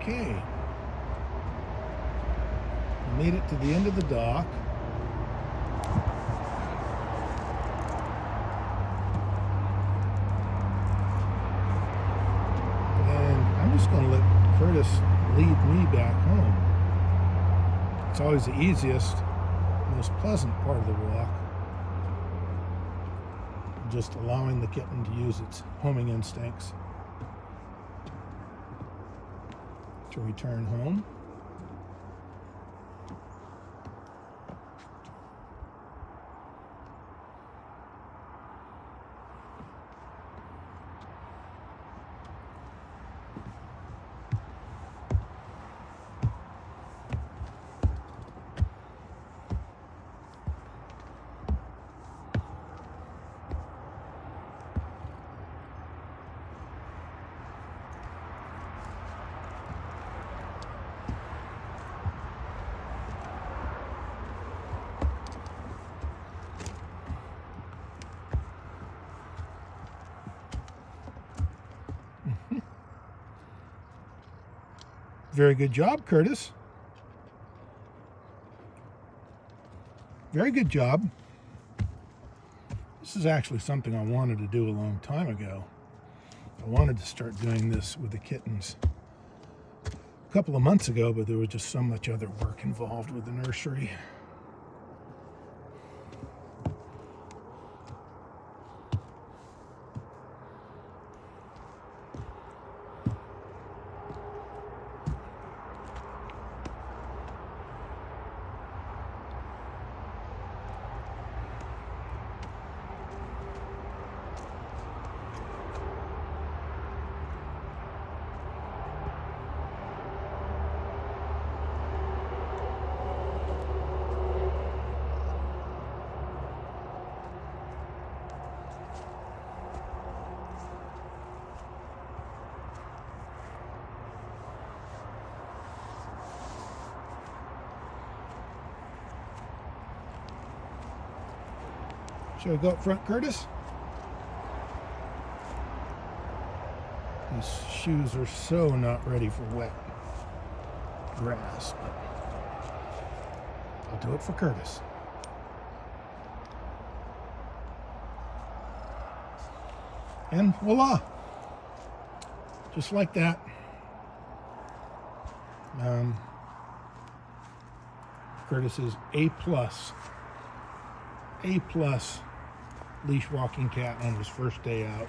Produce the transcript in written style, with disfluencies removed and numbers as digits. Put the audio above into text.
Okay. Made it to the end of the dock. And I'm just going to let Curtis lead me back home. It's always the easiest, most pleasant part of the walk. Just allowing the kitten to use its homing instincts to return home. Very good job, Curtis. Very good job. This is actually something I wanted to do a long time ago. I wanted to start doing this with the kittens a couple of months ago, but there was just so much other work involved with the nursery. Shall we go up front, Curtis? These shoes are so not ready for wet grass, but I'll do it for Curtis. And voila! Just like that. Curtis is A+ leash walking cat on his first day out.